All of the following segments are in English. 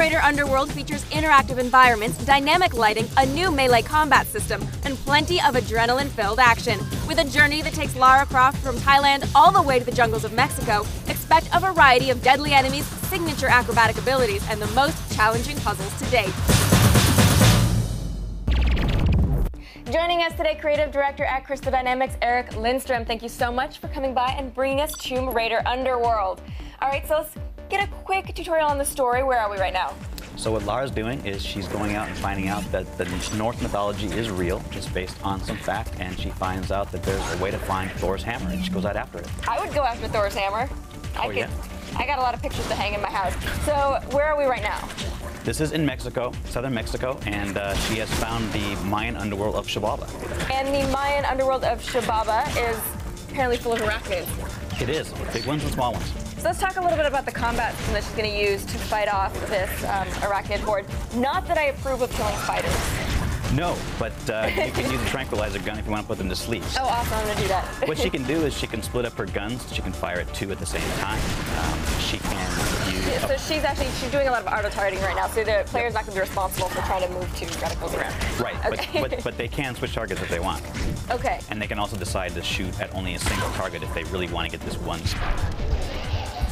Raider Underworld features interactive environments, dynamic lighting, a new melee combat system, and plenty of adrenaline-filled action. With a journey that takes Lara Croft from Thailand all the way to the jungles of Mexico, expect a variety of deadly enemies, signature acrobatic abilities, and the most challenging puzzles to date. Joining us today, creative director at Crystal Dynamics, Eric Lindstorm. Thank you so much for coming by and bringing us Tomb Raider Underworld. All right, so let's get a quick tutorial on the story. Where are we right now? So what Lara's doing is she's going out and finding out that the Norse mythology is real. It's based on some fact, and she finds out that there's a way to find Thor's hammer, and she goes out after it. I would go after Thor's hammer. Yeah. I got a lot of pictures to hang in my house. So where are we right now? This is in Mexico, southern Mexico, and she has found the Mayan underworld of Xibaba. And the Mayan underworld of Xibaba is apparently full of arachnids. It is, big ones and small ones. So let's talk a little bit about the combat system that she's going to use to fight off this arachnid horde. Not that I approve of killing spiders. No, but you can use a tranquilizer gun if you want to put them to sleep. Oh, awesome, I'm going to do that. What she can do is she can split up her guns. She can fire at 2 at the same time. She can use... So she's doing a lot of auto-targeting right now, so the player's not going to be responsible for trying to move 2 reticles around. Right, Okay. but they can switch targets if they want. Okay. And they can also decide to shoot at only a single target if they really want to get this one spider.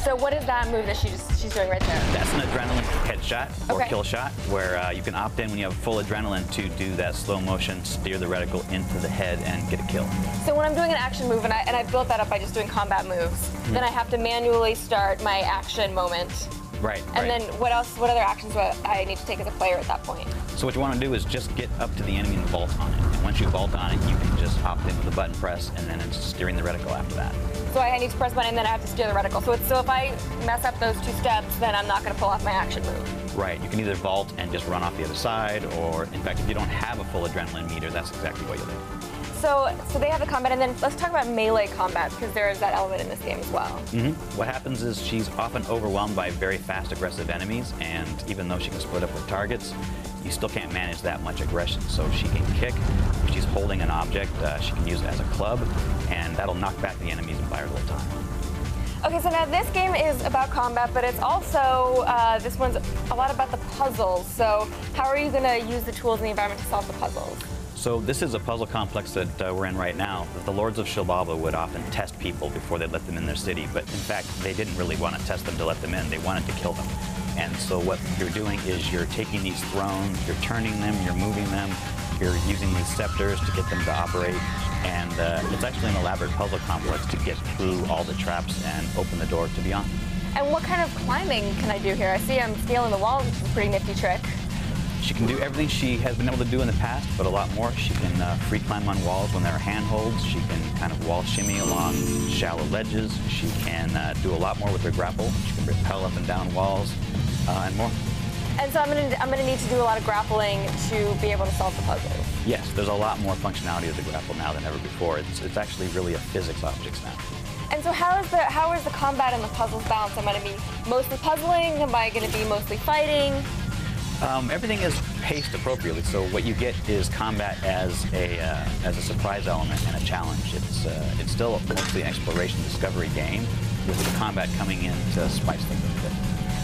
So what is that move that she's doing right there? That's an adrenaline headshot or Okay. kill shot, where you can opt in when you have full adrenaline to do that slow motion, steer the reticle into the head and get a kill. So when I'm doing an action move, and I built that up by just doing combat moves, then I have to manually start my action moment. Right. And then what else? What other actions do I need to take as a player at that point? So what you want to do is just get up to the enemy and vault on it. And once you vault on it, you can just opt in with a button press, and then it's steering the reticle after that. So I need to press a button and then I have to steer the reticle. So if I mess up those 2 steps, then I'm not going to pull off my action move. Right. You can either vault and just run off the other side, or in fact, if you don't have a full adrenaline meter, that's exactly what you'll do. So they have the combat, and then let's talk about melee combat, because there is that element in this game as well. What happens is she's often overwhelmed by very fast, aggressive enemies, and even though she can split up with targets, you still can't manage that much aggression. So she can kick. If she's holding an object, she can use it as a club, and that'll knock back the enemies and buy her a little time. Okay, so now this game is about combat, but it's also, this one's a lot about the puzzles. So how are you going to use the tools in the environment to solve the puzzles? So this is a puzzle complex that we're in right now. The Lords of Xibaba would often test people before they'd let them in their city, but in fact, they didn't really want to test them to let them in. They wanted to kill them. And so what you're doing is you're taking these thrones, you're turning them, you're moving them, you're using these scepters to get them to operate, and it's actually an elaborate puzzle complex to get through all the traps and open the door to beyond. And what kind of climbing can I do here? I see I'm scaling the walls, which is a pretty nifty trick. She can do everything she has been able to do in the past, but a lot more. She can free climb on walls when there are handholds. She can kind of wall shimmy along shallow ledges. She can do a lot more with her grapple. She can rappel up and down walls and more. And so I'm gonna need to do a lot of grappling to be able to solve the puzzles. Yes, there's a lot more functionality of the grapple now than ever before. It's actually really a physics object now. And so how is the combat and the puzzles balanced? Am I going to be mostly puzzling? Am I going to be mostly fighting? Everything is paced appropriately, so what you get is combat as a surprise element and a challenge. It's still mostly an exploration discovery game, with the combat coming in to spice things up a bit.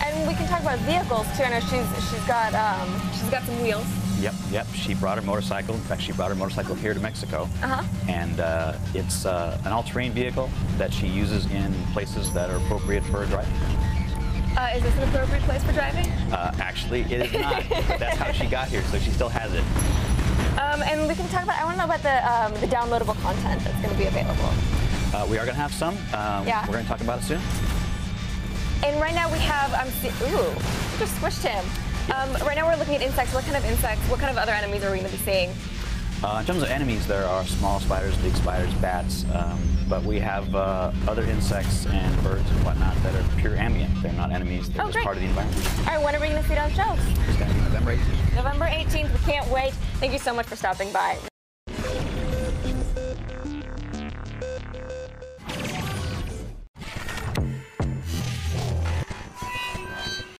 And we can talk about vehicles too. I know she's got some wheels. Yep. She brought her motorcycle. In fact, she brought her motorcycle here to Mexico. And it's an all-terrain vehicle that she uses in places that are appropriate for her driving. Is this an appropriate place for driving? Actually, it is not. But that's how she got here, so she still has it. And we can talk about, I want to know about the downloadable content that's going to be available. We are going to have some. Yeah. We're going to talk about it soon. And right now we have, ooh, just squished him. Right now we're looking at insects. What kind of other enemies are we going to be seeing? In terms of enemies, there are small spiders, big spiders, bats, but we have other insects and birds and whatnot that are pure ambient. They're not enemies, they're just part of the environment. All right, when are we going to see those shows? It's going to be November 18th. November 18th, we can't wait. Thank you so much for stopping by.